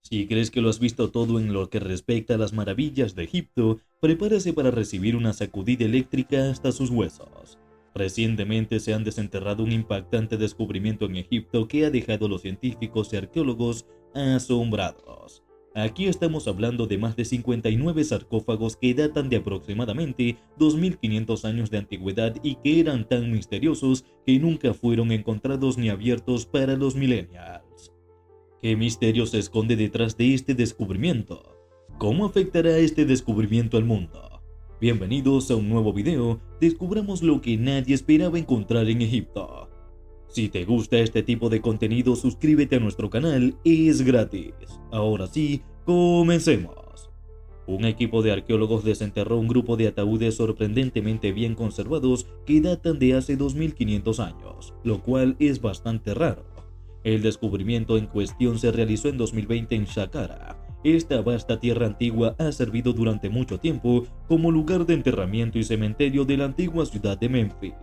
Si crees que lo has visto todo en lo que respecta a las maravillas de Egipto, prepárese para recibir una sacudida eléctrica hasta sus huesos. Recientemente se han desenterrado un impactante descubrimiento en Egipto que ha dejado a los científicos y arqueólogos asombrados. Aquí estamos hablando de más de 59 sarcófagos que datan de aproximadamente 2500 años de antigüedad y que eran tan misteriosos que nunca fueron encontrados ni abiertos para los millennials. ¿Qué misterio se esconde detrás de este descubrimiento? ¿Cómo afectará este descubrimiento al mundo? Bienvenidos a un nuevo video, descubramos lo que nadie esperaba encontrar en Egipto. Si te gusta este tipo de contenido, suscríbete a nuestro canal, es gratis. Ahora sí, comencemos. Un equipo de arqueólogos desenterró un grupo de ataúdes sorprendentemente bien conservados que datan de hace 2500 años, lo cual es bastante raro. El descubrimiento en cuestión se realizó en 2020 en Saqqara. Esta vasta tierra antigua ha servido durante mucho tiempo como lugar de enterramiento y cementerio de la antigua ciudad de Memphis.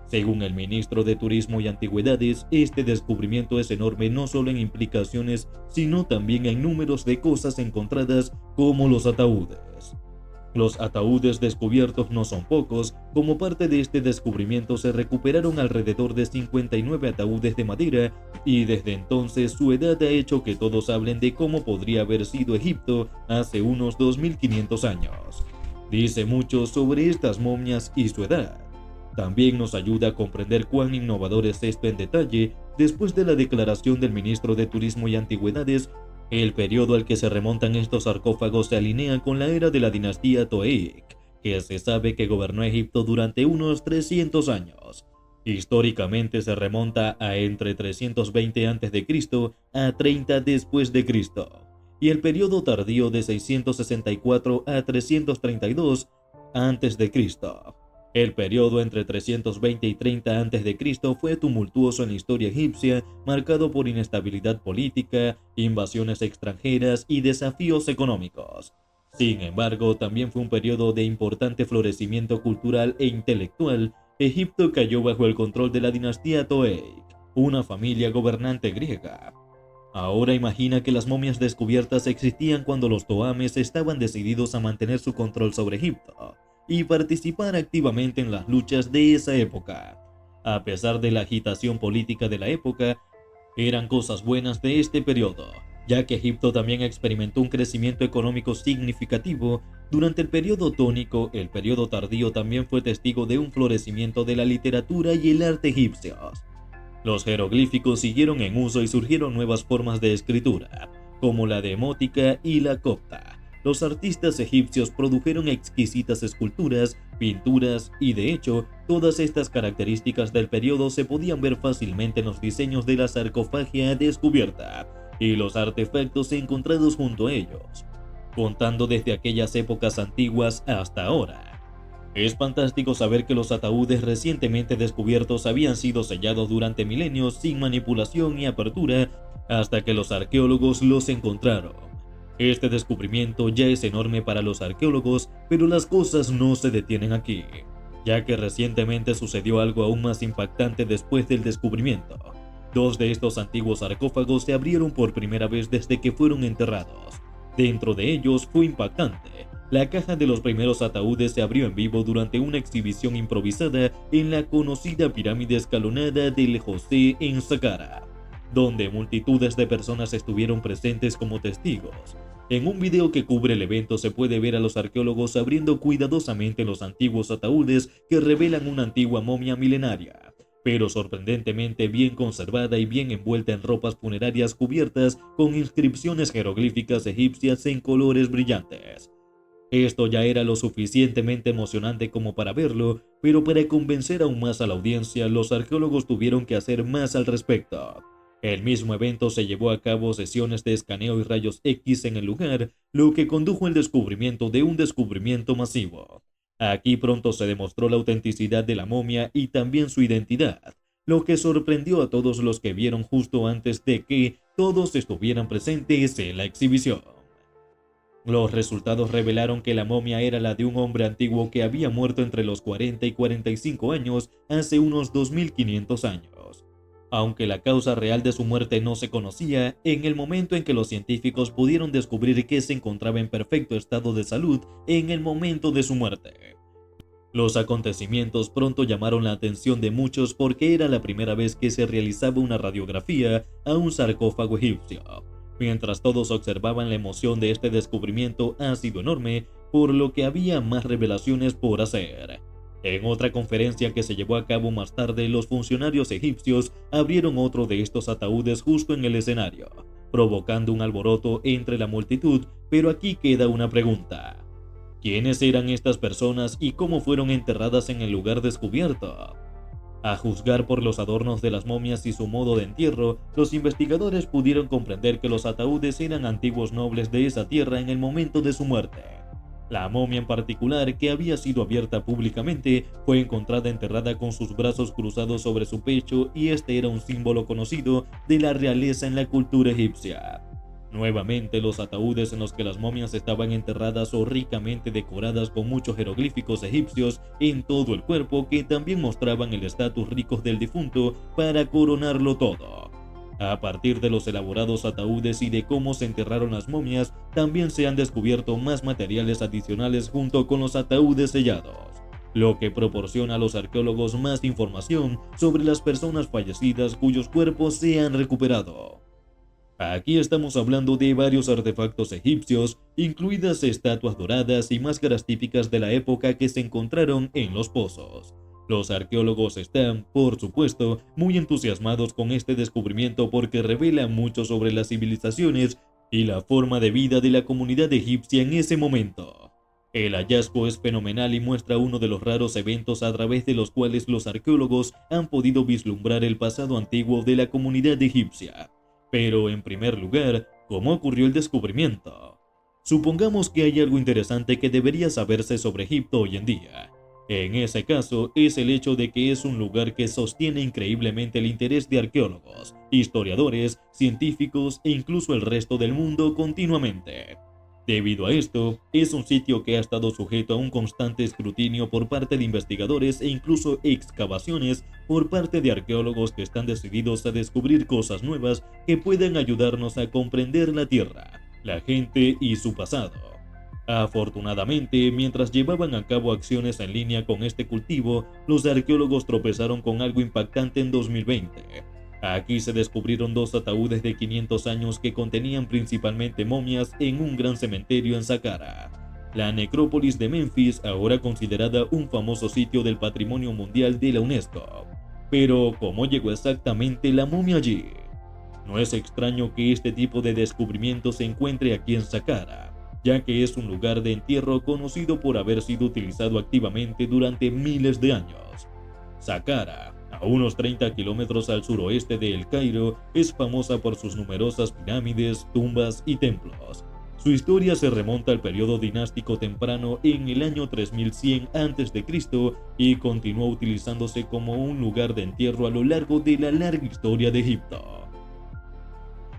Según el ministro de Turismo y Antigüedades, este descubrimiento es enorme no solo en implicaciones, sino también en números de cosas encontradas como los ataúdes. Los ataúdes descubiertos no son pocos. Como parte de este descubrimiento se recuperaron alrededor de 59 ataúdes de madera y desde entonces su edad ha hecho que todos hablen de cómo podría haber sido Egipto hace unos 2500 años. Dice mucho sobre estas momias y su edad. También nos ayuda a comprender cuán innovador es esto en detalle después de la declaración del ministro de Turismo y Antigüedades. El periodo al que se remontan estos sarcófagos se alinea con la era de la dinastía Toeic, que se sabe que gobernó Egipto durante unos 300 años. Históricamente se remonta a entre 320 a.C. a 30 después de Cristo, y el periodo tardío de 664 a 332 a.C. El periodo entre 320 y 30 a.C. fue tumultuoso en la historia egipcia, marcado por inestabilidad política, invasiones extranjeras y desafíos económicos. Sin embargo, también fue un periodo de importante florecimiento cultural e intelectual. Egipto cayó bajo el control de la dinastía Toeic, una familia gobernante griega. Ahora imagina que las momias descubiertas existían cuando los toames estaban decididos a mantener su control sobre Egipto y participar activamente en las luchas de esa época. A pesar de la agitación política de la época, eran cosas buenas de este periodo, ya que Egipto también experimentó un crecimiento económico significativo. Durante el periodo tónico, el periodo tardío también fue testigo de un florecimiento de la literatura y el arte egipcios. Los jeroglíficos siguieron en uso y surgieron nuevas formas de escritura, como la demótica y la copta. Los artistas egipcios produjeron exquisitas esculturas, pinturas y de hecho, todas estas características del periodo se podían ver fácilmente en los diseños de la sarcofagia descubierta y los artefactos encontrados junto a ellos, contando desde aquellas épocas antiguas hasta ahora. Es fantástico saber que los ataúdes recientemente descubiertos habían sido sellados durante milenios sin manipulación y apertura hasta que los arqueólogos los encontraron. Este descubrimiento ya es enorme para los arqueólogos, pero las cosas no se detienen aquí, ya que recientemente sucedió algo aún más impactante después del descubrimiento. Dos de estos antiguos sarcófagos se abrieron por primera vez desde que fueron enterrados. Dentro de ellos fue impactante. La caja de los primeros ataúdes se abrió en vivo durante una exhibición improvisada en la conocida pirámide escalonada del José en Saqqara, donde multitudes de personas estuvieron presentes como testigos. En un video que cubre el evento se puede ver a los arqueólogos abriendo cuidadosamente los antiguos ataúdes que revelan una antigua momia milenaria, pero sorprendentemente bien conservada y bien envuelta en ropas funerarias cubiertas con inscripciones jeroglíficas egipcias en colores brillantes. Esto ya era lo suficientemente emocionante como para verlo, pero para convencer aún más a la audiencia, los arqueólogos tuvieron que hacer más al respecto. El mismo evento se llevó a cabo sesiones de escaneo y rayos X en el lugar, lo que condujo al descubrimiento de un descubrimiento masivo. Aquí pronto se demostró la autenticidad de la momia y también su identidad, lo que sorprendió a todos los que vieron justo antes de que todos estuvieran presentes en la exhibición. Los resultados revelaron que la momia era la de un hombre antiguo que había muerto entre los 40 y 45 años hace unos 2500 años. Aunque la causa real de su muerte no se conocía, en el momento en que los científicos pudieron descubrir que se encontraba en perfecto estado de salud en el momento de su muerte. Los acontecimientos pronto llamaron la atención de muchos porque era la primera vez que se realizaba una radiografía a un sarcófago egipcio. Mientras todos observaban, la emoción de este descubrimiento ha sido enorme, por lo que había más revelaciones por hacer. En otra conferencia que se llevó a cabo más tarde, los funcionarios egipcios abrieron otro de estos ataúdes justo en el escenario, provocando un alboroto entre la multitud, pero aquí queda una pregunta. ¿Quiénes eran estas personas y cómo fueron enterradas en el lugar descubierto? A juzgar por los adornos de las momias y su modo de entierro, los investigadores pudieron comprender que los ataúdes eran antiguos nobles de esa tierra en el momento de su muerte. La momia en particular, que había sido abierta públicamente, fue encontrada enterrada con sus brazos cruzados sobre su pecho, y este era un símbolo conocido de la realeza en la cultura egipcia. Nuevamente, los ataúdes en los que las momias estaban enterradas o ricamente decoradas con muchos jeroglíficos egipcios en todo el cuerpo, que también mostraban el estatus rico del difunto para coronarlo todo. A partir de los elaborados ataúdes y de cómo se enterraron las momias, también se han descubierto más materiales adicionales junto con los ataúdes sellados, lo que proporciona a los arqueólogos más información sobre las personas fallecidas cuyos cuerpos se han recuperado. Aquí estamos hablando de varios artefactos egipcios, incluidas estatuas doradas y máscaras típicas de la época que se encontraron en los pozos. Los arqueólogos están, por supuesto, muy entusiasmados con este descubrimiento porque revela mucho sobre las civilizaciones y la forma de vida de la comunidad egipcia en ese momento. El hallazgo es fenomenal y muestra uno de los raros eventos a través de los cuales los arqueólogos han podido vislumbrar el pasado antiguo de la comunidad egipcia. Pero, en primer lugar, ¿cómo ocurrió el descubrimiento? Supongamos que hay algo interesante que debería saberse sobre Egipto hoy en día. En ese caso, es el hecho de que es un lugar que sostiene increíblemente el interés de arqueólogos, historiadores, científicos e incluso el resto del mundo continuamente. Debido a esto, es un sitio que ha estado sujeto a un constante escrutinio por parte de investigadores e incluso excavaciones por parte de arqueólogos que están decididos a descubrir cosas nuevas que puedan ayudarnos a comprender la Tierra, la gente y su pasado. Afortunadamente, mientras llevaban a cabo acciones en línea con este cultivo, los arqueólogos tropezaron con algo impactante en 2020. Aquí se descubrieron dos ataúdes de 500 años que contenían principalmente momias en un gran cementerio en Saqqara, la necrópolis de Memphis, ahora considerada un famoso sitio del Patrimonio Mundial de la UNESCO. Pero, ¿cómo llegó exactamente la momia allí? No es extraño que este tipo de descubrimiento se encuentre aquí en Saqqara, ya que es un lugar de entierro conocido por haber sido utilizado activamente durante miles de años. Saqqara, a unos 30 kilómetros al suroeste de El Cairo, es famosa por sus numerosas pirámides, tumbas y templos. Su historia se remonta al periodo dinástico temprano en el año 3100 a.C. y continuó utilizándose como un lugar de entierro a lo largo de la larga historia de Egipto.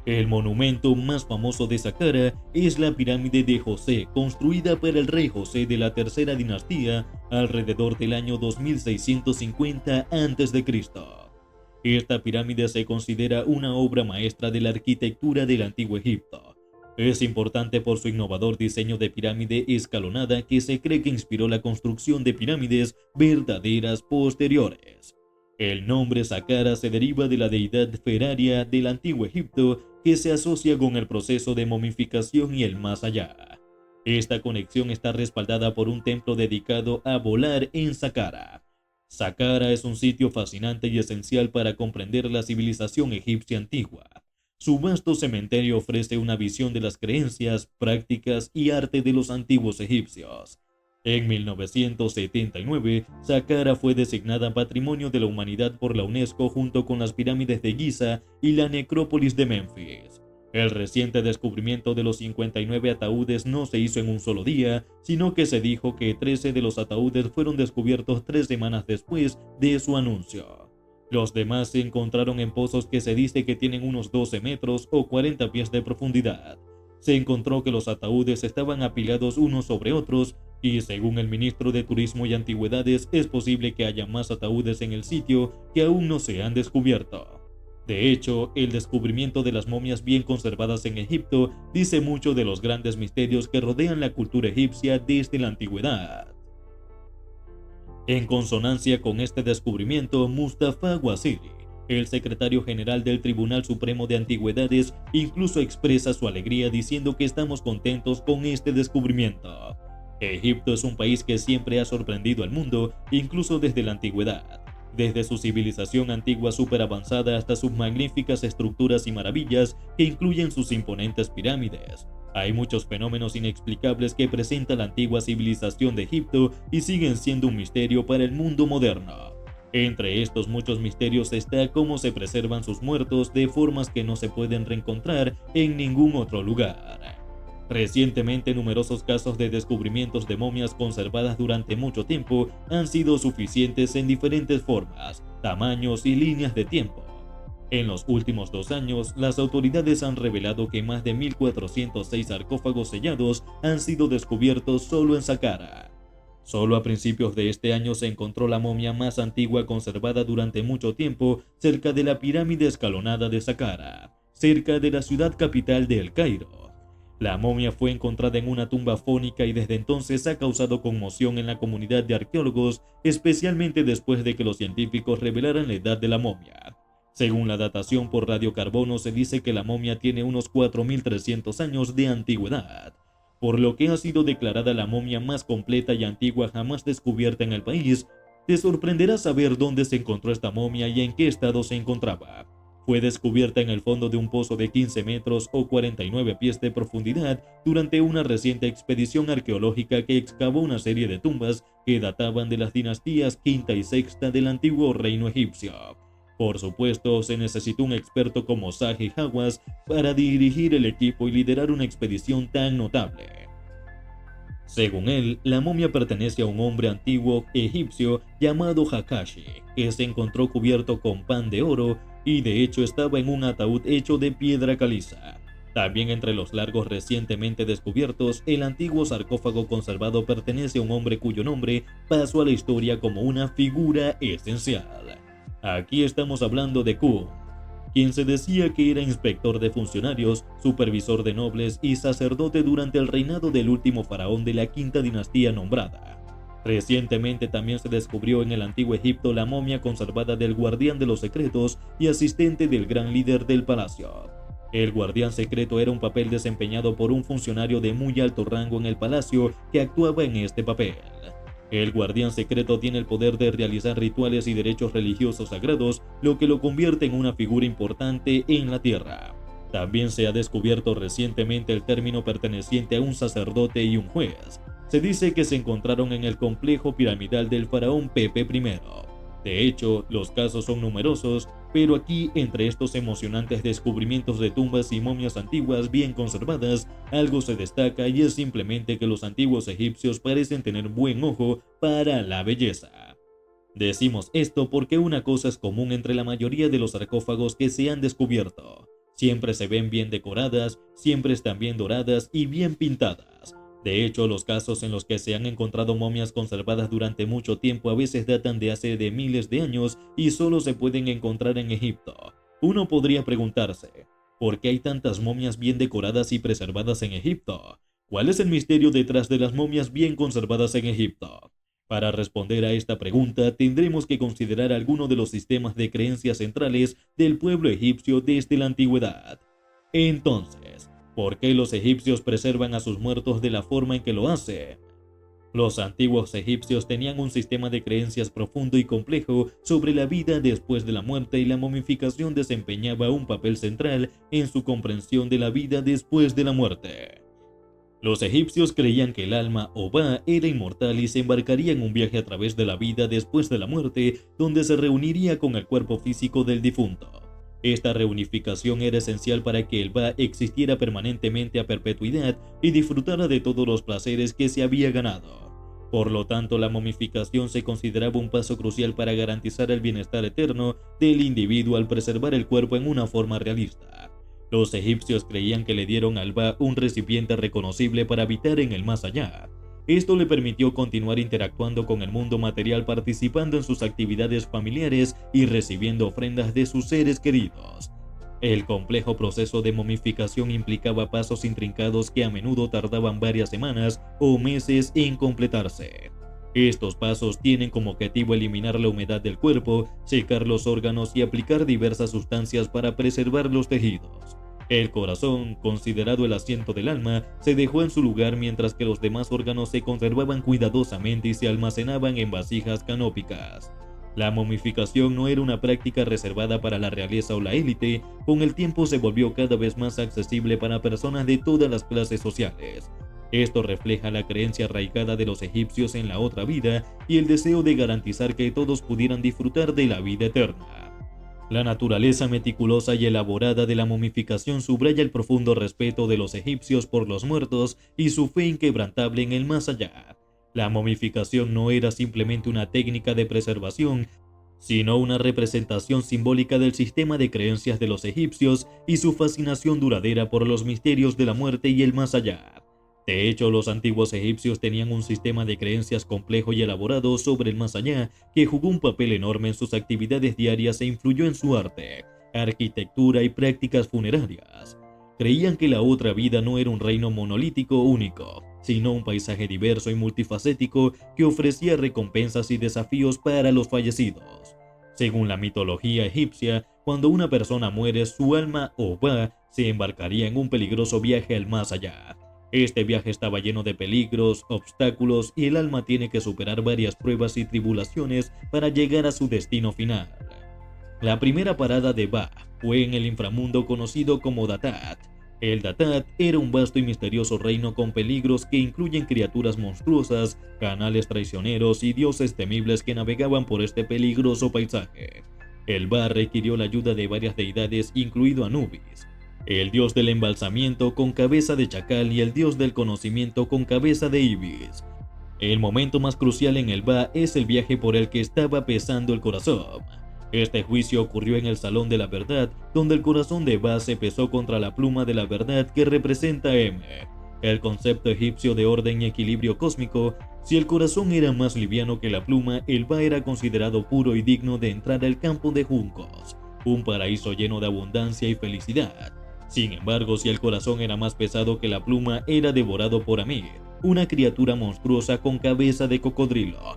El monumento más famoso de Saqqara es la pirámide de José, construida para el rey José de la tercera dinastía alrededor del año 2650 a.C. Esta pirámide se considera una obra maestra de la arquitectura del Antiguo Egipto. Es importante por su innovador diseño de pirámide escalonada que se cree que inspiró la construcción de pirámides verdaderas posteriores. El nombre Saqqara se deriva de la deidad feraria del Antiguo Egipto que se asocia con el proceso de momificación y el más allá. Esta conexión está respaldada por un templo dedicado a volar en Saqqara. Saqqara es un sitio fascinante y esencial para comprender la civilización egipcia antigua. Su vasto cementerio ofrece una visión de las creencias, prácticas y arte de los antiguos egipcios. En 1979, Saqqara fue designada Patrimonio de la Humanidad por la UNESCO junto con las pirámides de Giza y la necrópolis de Memphis. El reciente descubrimiento de los 59 ataúdes no se hizo en un solo día, sino que se dijo que 13 de los ataúdes fueron descubiertos 3 semanas después de su anuncio. Los demás se encontraron en pozos que se dice que tienen unos 12 metros o 40 pies de profundidad. Se encontró que los ataúdes estaban apilados unos sobre otros y, según el ministro de Turismo y Antigüedades, es posible que haya más ataúdes en el sitio que aún no se han descubierto. De hecho, el descubrimiento de las momias bien conservadas en Egipto dice mucho de los grandes misterios que rodean la cultura egipcia desde la antigüedad. En consonancia con este descubrimiento, Mustafa Waziri, el secretario general del Tribunal Supremo de Antigüedades, incluso expresa su alegría diciendo que estamos contentos con este descubrimiento. Egipto es un país que siempre ha sorprendido al mundo, incluso desde la antigüedad. Desde su civilización antigua súper avanzada hasta sus magníficas estructuras y maravillas que incluyen sus imponentes pirámides. Hay muchos fenómenos inexplicables que presenta la antigua civilización de Egipto y siguen siendo un misterio para el mundo moderno. Entre estos muchos misterios está cómo se preservan sus muertos de formas que no se pueden reencontrar en ningún otro lugar. Recientemente, numerosos casos de descubrimientos de momias conservadas durante mucho tiempo han sido suficientes en diferentes formas, tamaños y líneas de tiempo. En los últimos 2 años, las autoridades han revelado que más de 1.406 sarcófagos sellados han sido descubiertos solo en Saqqara. Solo a principios de este año se encontró la momia más antigua conservada durante mucho tiempo cerca de la pirámide escalonada de Saqqara, cerca de la ciudad capital de El Cairo. La momia fue encontrada en una tumba fónica y desde entonces ha causado conmoción en la comunidad de arqueólogos, especialmente después de que los científicos revelaran la edad de la momia. Según la datación por radiocarbono, se dice que la momia tiene unos 4.300 años de antigüedad, por lo que ha sido declarada la momia más completa y antigua jamás descubierta en el país. Te sorprenderá saber dónde se encontró esta momia y en qué estado se encontraba. Fue descubierta en el fondo de un pozo de 15 metros o 49 pies de profundidad durante una reciente expedición arqueológica que excavó una serie de tumbas que databan de las dinastías quinta y sexta del antiguo reino egipcio. Por supuesto, se necesitó un experto como Zahi Hawass para dirigir el equipo y liderar una expedición tan notable. Según él, la momia pertenece a un hombre antiguo egipcio llamado Hakashi, que se encontró cubierto con pan de oro y de hecho estaba en un ataúd hecho de piedra caliza. También entre los largos recientemente descubiertos, el antiguo sarcófago conservado pertenece a un hombre cuyo nombre pasó a la historia como una figura esencial. Aquí estamos hablando de Q, quien se decía que era inspector de funcionarios, supervisor de nobles y sacerdote durante el reinado del último faraón de la quinta dinastía nombrada. Recientemente también se descubrió en el antiguo Egipto la momia conservada del guardián de los secretos y asistente del gran líder del palacio. El guardián secreto era un papel desempeñado por un funcionario de muy alto rango en el palacio que actuaba en este papel. El guardián secreto tiene el poder de realizar rituales y derechos religiosos sagrados, lo que lo convierte en una figura importante en la tierra. También se ha descubierto recientemente el término perteneciente a un sacerdote y un juez. Se dice que se encontraron en el complejo piramidal del faraón Pepe I. De hecho, los casos son numerosos, pero aquí, entre estos emocionantes descubrimientos de tumbas y momias antiguas bien conservadas, algo se destaca y es simplemente que los antiguos egipcios parecen tener buen ojo para la belleza. Decimos esto porque una cosa es común entre la mayoría de los sarcófagos que se han descubierto. Siempre se ven bien decoradas, siempre están bien doradas y bien pintadas. De hecho, los casos en los que se han encontrado momias conservadas durante mucho tiempo a veces datan de hace de miles de años y solo se pueden encontrar en Egipto. Uno podría preguntarse, ¿por qué hay tantas momias bien decoradas y preservadas en Egipto? ¿Cuál es el misterio detrás de las momias bien conservadas en Egipto? Para responder a esta pregunta, tendremos que considerar algunos de los sistemas de creencias centrales del pueblo egipcio desde la antigüedad. Entonces, ¿por qué los egipcios preservan a sus muertos de la forma en que lo hacen? Los antiguos egipcios tenían un sistema de creencias profundo y complejo sobre la vida después de la muerte y la momificación desempeñaba un papel central en su comprensión de la vida después de la muerte. Los egipcios creían que el alma o Ba era inmortal y se embarcaría en un viaje a través de la vida después de la muerte, donde se reuniría con el cuerpo físico del difunto. Esta reunificación era esencial para que el Ba existiera permanentemente a perpetuidad y disfrutara de todos los placeres que se había ganado. Por lo tanto, la momificación se consideraba un paso crucial para garantizar el bienestar eterno del individuo al preservar el cuerpo en una forma realista. Los egipcios creían que le dieron al Ba un recipiente reconocible para habitar en el más allá. Esto le permitió continuar interactuando con el mundo material, participando en sus actividades familiares y recibiendo ofrendas de sus seres queridos. El complejo proceso de momificación implicaba pasos intrincados que a menudo tardaban varias semanas o meses en completarse. Estos pasos tienen como objetivo eliminar la humedad del cuerpo, secar los órganos y aplicar diversas sustancias para preservar los tejidos. El corazón, considerado el asiento del alma, se dejó en su lugar mientras que los demás órganos se conservaban cuidadosamente y se almacenaban en vasijas canópicas. La momificación no era una práctica reservada para la realeza o la élite, con el tiempo se volvió cada vez más accesible para personas de todas las clases sociales. Esto refleja la creencia arraigada de los egipcios en la otra vida y el deseo de garantizar que todos pudieran disfrutar de la vida eterna. La naturaleza meticulosa y elaborada de la momificación subraya el profundo respeto de los egipcios por los muertos y su fe inquebrantable en el más allá. La momificación no era simplemente una técnica de preservación, sino una representación simbólica del sistema de creencias de los egipcios y su fascinación duradera por los misterios de la muerte y el más allá. De hecho, los antiguos egipcios tenían un sistema de creencias complejo y elaborado sobre el más allá que jugó un papel enorme en sus actividades diarias e influyó en su arte, arquitectura y prácticas funerarias. Creían que la otra vida no era un reino monolítico único, sino un paisaje diverso y multifacético que ofrecía recompensas y desafíos para los fallecidos. Según la mitología egipcia, cuando una persona muere, su alma o Ba se embarcaría en un peligroso viaje al más allá. Este viaje estaba lleno de peligros, obstáculos y el alma tiene que superar varias pruebas y tribulaciones para llegar a su destino final. La primera parada de Ba fue en el inframundo conocido como Datat. El Datat era un vasto y misterioso reino con peligros que incluyen criaturas monstruosas, canales traicioneros y dioses temibles que navegaban por este peligroso paisaje. El Ba requirió la ayuda de varias deidades, incluido Anubis, el dios del embalsamiento con cabeza de chacal y el dios del conocimiento con cabeza de ibis. El momento más crucial en el Ba es el viaje por el que estaba pesando el corazón. Este juicio ocurrió en el Salón de la Verdad, donde el corazón de Ba se pesó contra la pluma de la verdad que representa M, el concepto egipcio de orden y equilibrio cósmico. Si el corazón era más liviano que la pluma, el Ba era considerado puro y digno de entrar al campo de juncos, un paraíso lleno de abundancia y felicidad. Sin embargo, si el corazón era más pesado que la pluma, era devorado por Amir, una criatura monstruosa con cabeza de cocodrilo,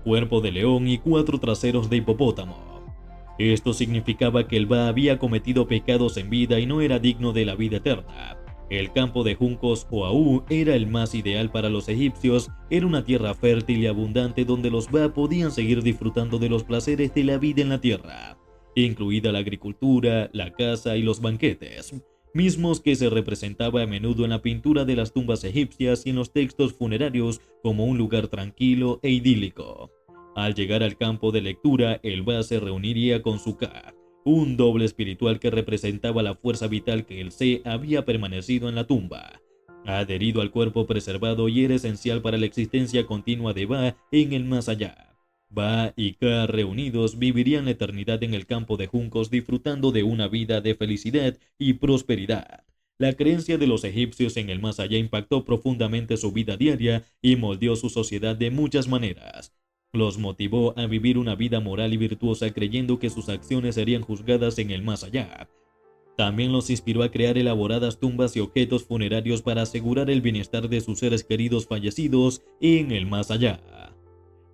cuerpo de león y 4 traseros de hipopótamo. Esto significaba que el Ba había cometido pecados en vida y no era digno de la vida eterna. El campo de juncos o Aú era el más ideal para los egipcios, era una tierra fértil y abundante donde los Ba podían seguir disfrutando de los placeres de la vida en la tierra, incluida la agricultura, la caza y los banquetes, mismos que se representaba a menudo en la pintura de las tumbas egipcias y en los textos funerarios como un lugar tranquilo e idílico. Al llegar al campo de lectura, el Ba se reuniría con su Ka, un doble espiritual que representaba la fuerza vital que el Se había permanecido en la tumba, adherido al cuerpo preservado y era esencial para la existencia continua de Ba en el más allá. Ba y Ka reunidos vivirían la eternidad en el campo de juncos disfrutando de una vida de felicidad y prosperidad. La creencia de los egipcios en el más allá impactó profundamente su vida diaria y moldeó su sociedad de muchas maneras. Los motivó a vivir una vida moral y virtuosa creyendo que sus acciones serían juzgadas en el más allá. También los inspiró a crear elaboradas tumbas y objetos funerarios para asegurar el bienestar de sus seres queridos fallecidos en el más allá.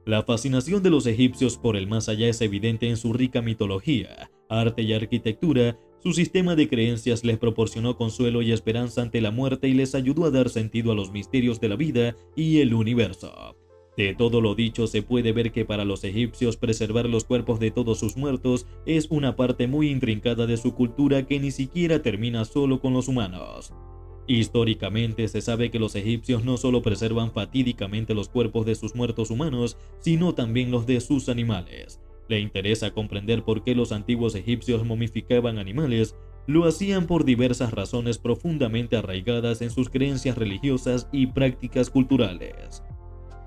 La fascinación de los egipcios por el más allá es evidente en su rica mitología, arte y arquitectura. Su sistema de creencias les proporcionó consuelo y esperanza ante la muerte y les ayudó a dar sentido a los misterios de la vida y el universo. De todo lo dicho se puede ver que para los egipcios preservar los cuerpos de todos sus muertos es una parte muy intrincada de su cultura que ni siquiera termina solo con los humanos. Históricamente se sabe que los egipcios no solo preservan fatídicamente los cuerpos de sus muertos humanos, sino también los de sus animales. Le interesa comprender por qué los antiguos egipcios momificaban animales. Lo hacían por diversas razones profundamente arraigadas en sus creencias religiosas y prácticas culturales.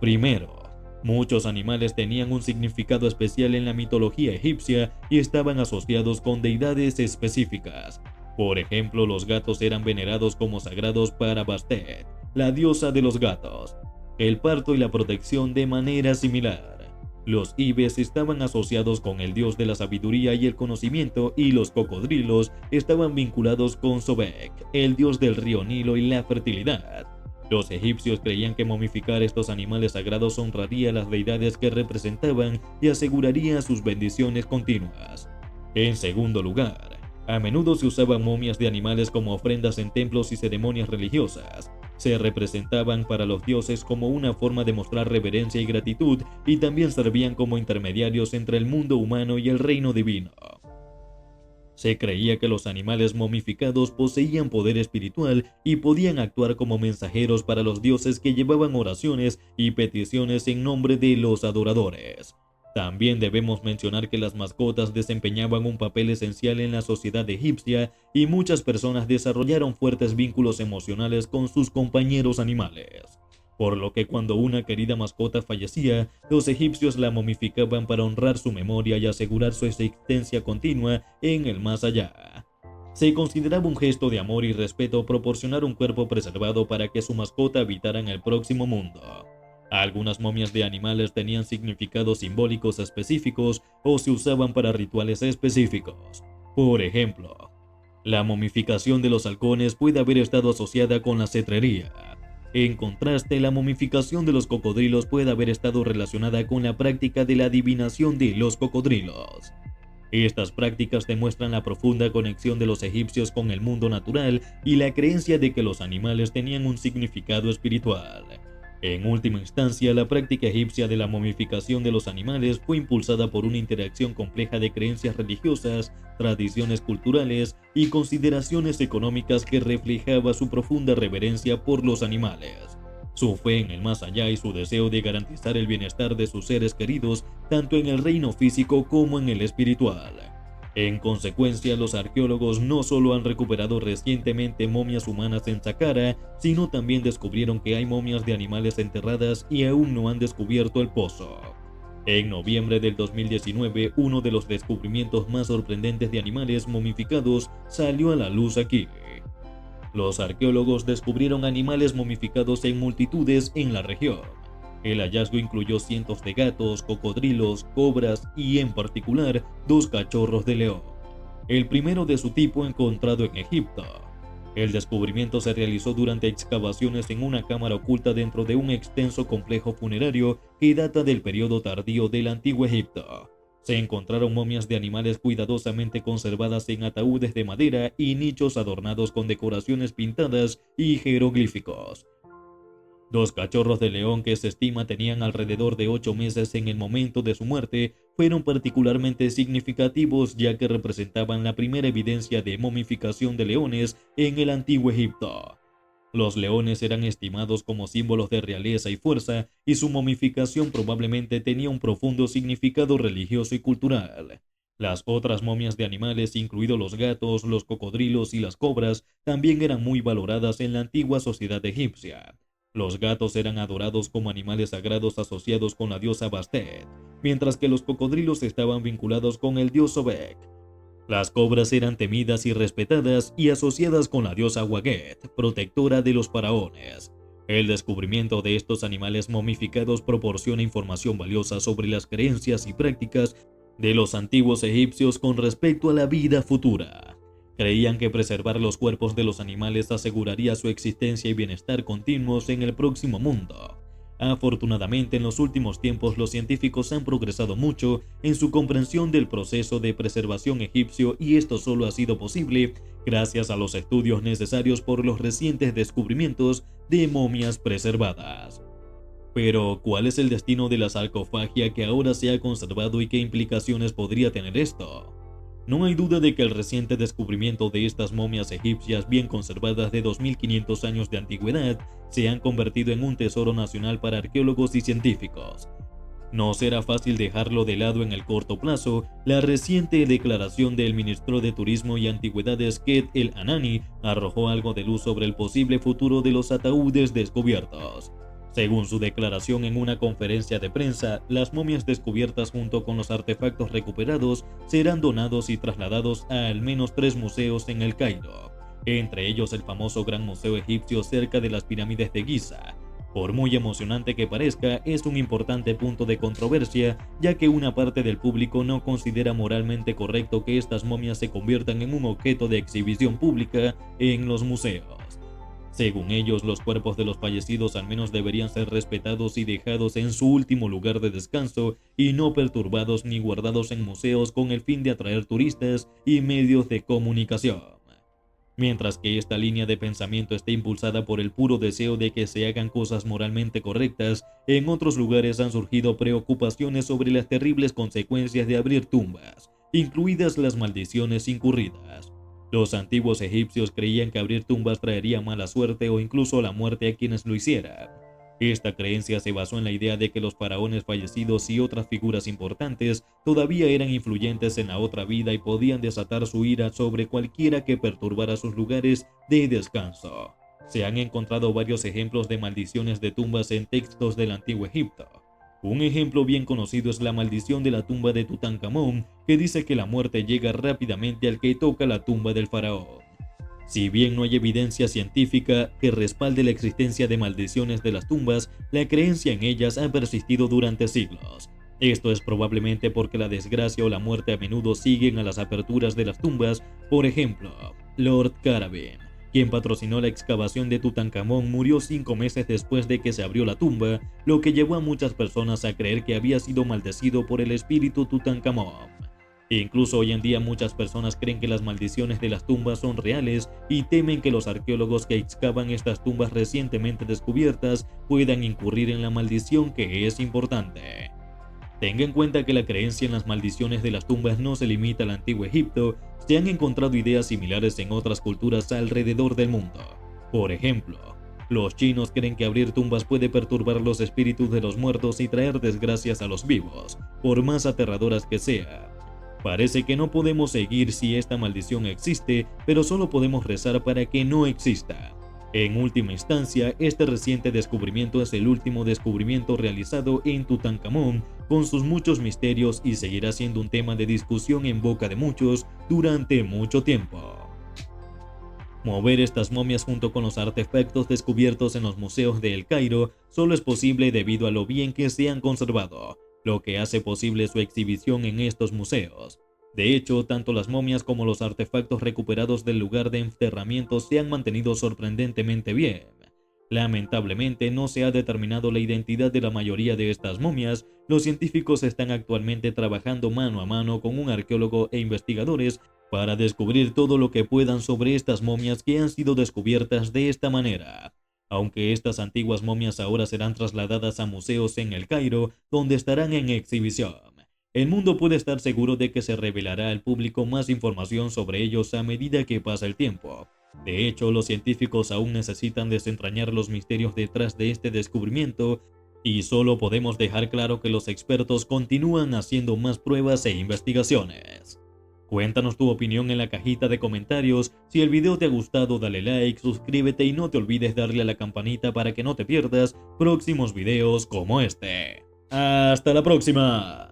Primero, muchos animales tenían un significado especial en la mitología egipcia y estaban asociados con deidades específicas. Por ejemplo, los gatos eran venerados como sagrados para Bastet, la diosa de los gatos. el parto y la protección de manera similar. Los ibis estaban asociados con el dios de la sabiduría y el conocimiento, y los cocodrilos estaban vinculados con Sobek, el dios del río Nilo y la fertilidad. Los egipcios creían que momificar estos animales sagrados honraría a las deidades que representaban y aseguraría sus bendiciones continuas. En segundo lugar, a menudo se usaban momias de animales como ofrendas en templos y ceremonias religiosas. Se representaban para los dioses como una forma de mostrar reverencia y gratitud, y también servían como intermediarios entre el mundo humano y el reino divino. Se creía que los animales momificados poseían poder espiritual y podían actuar como mensajeros para los dioses que llevaban oraciones y peticiones en nombre de los adoradores. También debemos mencionar que las mascotas desempeñaban un papel esencial en la sociedad egipcia, y muchas personas desarrollaron fuertes vínculos emocionales con sus compañeros animales. Por lo que cuando una querida mascota fallecía, los egipcios la momificaban para honrar su memoria y asegurar su existencia continua en el más allá. Se consideraba un gesto de amor y respeto proporcionar un cuerpo preservado para que su mascota habitara en el próximo mundo. Algunas momias de animales tenían significados simbólicos específicos o se usaban para rituales específicos. Por ejemplo, la momificación de los halcones puede haber estado asociada con la cetrería. En contraste, la momificación de los cocodrilos puede haber estado relacionada con la práctica de la adivinación de los cocodrilos. Estas prácticas demuestran la profunda conexión de los egipcios con el mundo natural y la creencia de que los animales tenían un significado espiritual. En última instancia, la práctica egipcia de la momificación de los animales fue impulsada por una interacción compleja de creencias religiosas, tradiciones culturales y consideraciones económicas que reflejaba su profunda reverencia por los animales, su fe en el más allá y su deseo de garantizar el bienestar de sus seres queridos tanto en el reino físico como en el espiritual. En consecuencia, los arqueólogos no solo han recuperado recientemente momias humanas en Saqqara, sino también descubrieron que hay momias de animales enterradas y aún no han descubierto el pozo. En noviembre del 2019, uno de los descubrimientos más sorprendentes de animales momificados salió a la luz aquí. Los arqueólogos descubrieron animales momificados en multitudes en la región. El hallazgo incluyó cientos de gatos, cocodrilos, cobras y, en particular, 2 cachorros de león, el primero de su tipo encontrado en Egipto. El descubrimiento se realizó durante excavaciones en una cámara oculta dentro de un extenso complejo funerario que data del periodo tardío del Antiguo Egipto. Se encontraron momias de animales cuidadosamente conservadas en ataúdes de madera y nichos adornados con decoraciones pintadas y jeroglíficos. 2 cachorros de león que se estima tenían alrededor de 8 meses en el momento de su muerte fueron particularmente significativos, ya que representaban la primera evidencia de momificación de leones en el Antiguo Egipto. Los leones eran estimados como símbolos de realeza y fuerza, y su momificación probablemente tenía un profundo significado religioso y cultural. Las otras momias de animales, incluidos los gatos, los cocodrilos y las cobras, también eran muy valoradas en la antigua sociedad egipcia. Los gatos eran adorados como animales sagrados asociados con la diosa Bastet, mientras que los cocodrilos estaban vinculados con el dios Sobek. Las cobras eran temidas y respetadas y asociadas con la diosa Waget, protectora de los faraones. El descubrimiento de estos animales momificados proporciona información valiosa sobre las creencias y prácticas de los antiguos egipcios con respecto a la vida futura. Creían que preservar los cuerpos de los animales aseguraría su existencia y bienestar continuos en el próximo mundo. Afortunadamente, en los últimos tiempos los científicos han progresado mucho en su comprensión del proceso de preservación egipcio, y esto solo ha sido posible gracias a los estudios necesarios por los recientes descubrimientos de momias preservadas. Pero, ¿cuál es el destino de la sarcofagia que ahora se ha conservado y qué implicaciones podría tener esto? No hay duda de que el reciente descubrimiento de estas momias egipcias bien conservadas de 2500 años de antigüedad se han convertido en un tesoro nacional para arqueólogos y científicos. No será fácil dejarlo de lado en el corto plazo. La reciente declaración del ministro de Turismo y Antigüedades Khet El Anani arrojó algo de luz sobre el posible futuro de los ataúdes descubiertos. Según su declaración en una conferencia de prensa, las momias descubiertas junto con los artefactos recuperados serán donados y trasladados a al menos 3 museos en El Cairo, entre ellos el famoso Gran Museo Egipcio cerca de las pirámides de Giza. Por muy emocionante que parezca, es un importante punto de controversia, ya que una parte del público no considera moralmente correcto que estas momias se conviertan en un objeto de exhibición pública en los museos. Según ellos, los cuerpos de los fallecidos al menos deberían ser respetados y dejados en su último lugar de descanso y no perturbados ni guardados en museos con el fin de atraer turistas y medios de comunicación. Mientras que esta línea de pensamiento está impulsada por el puro deseo de que se hagan cosas moralmente correctas, en otros lugares han surgido preocupaciones sobre las terribles consecuencias de abrir tumbas, incluidas las maldiciones incurridas. Los antiguos egipcios creían que abrir tumbas traería mala suerte o incluso la muerte a quienes lo hicieran. Esta creencia se basó en la idea de que los faraones fallecidos y otras figuras importantes todavía eran influyentes en la otra vida y podían desatar su ira sobre cualquiera que perturbara sus lugares de descanso. Se han encontrado varios ejemplos de maldiciones de tumbas en textos del Antiguo Egipto. Un ejemplo bien conocido es la maldición de la tumba de Tutankamón, que dice que la muerte llega rápidamente al que toca la tumba del faraón. Si bien no hay evidencia científica que respalde la existencia de maldiciones de las tumbas, la creencia en ellas ha persistido durante siglos. Esto es probablemente porque la desgracia o la muerte a menudo siguen a las aperturas de las tumbas. Por ejemplo, Lord Carabin, quien patrocinó la excavación de Tutankamón, murió 5 meses después de que se abrió la tumba, lo que llevó a muchas personas a creer que había sido maldecido por el espíritu Tutankamón. Incluso hoy en día muchas personas creen que las maldiciones de las tumbas son reales y temen que los arqueólogos que excavan estas tumbas recientemente descubiertas puedan incurrir en la maldición, que es importante. Tenga en cuenta que la creencia en las maldiciones de las tumbas no se limita al Antiguo Egipto, se han encontrado ideas similares en otras culturas alrededor del mundo. Por ejemplo, los chinos creen que abrir tumbas puede perturbar los espíritus de los muertos y traer desgracias a los vivos, por más aterradoras que sean. Parece que no podemos seguir si esta maldición existe, pero solo podemos rezar para que no exista. En última instancia, este reciente descubrimiento es el último descubrimiento realizado en Tutankamón, con sus muchos misterios, y seguirá siendo un tema de discusión en boca de muchos durante mucho tiempo. Mover estas momias junto con los artefactos descubiertos en los museos de El Cairo solo es posible debido a lo bien que se han conservado, lo que hace posible su exhibición en estos museos. De hecho, tanto las momias como los artefactos recuperados del lugar de enterramiento se han mantenido sorprendentemente bien. Lamentablemente, no se ha determinado la identidad de la mayoría de estas momias. Los científicos están actualmente trabajando mano a mano con un arqueólogo e investigadores para descubrir todo lo que puedan sobre estas momias que han sido descubiertas de esta manera. Aunque estas antiguas momias ahora serán trasladadas a museos en El Cairo, donde estarán en exhibición, el mundo puede estar seguro de que se revelará al público más información sobre ellos a medida que pasa el tiempo. De hecho, los científicos aún necesitan desentrañar los misterios detrás de este descubrimiento, y solo podemos dejar claro que los expertos continúan haciendo más pruebas e investigaciones. Cuéntanos tu opinión en la cajita de comentarios. Si el video te ha gustado, dale like, suscríbete y no te olvides darle a la campanita para que no te pierdas próximos videos como este. ¡Hasta la próxima!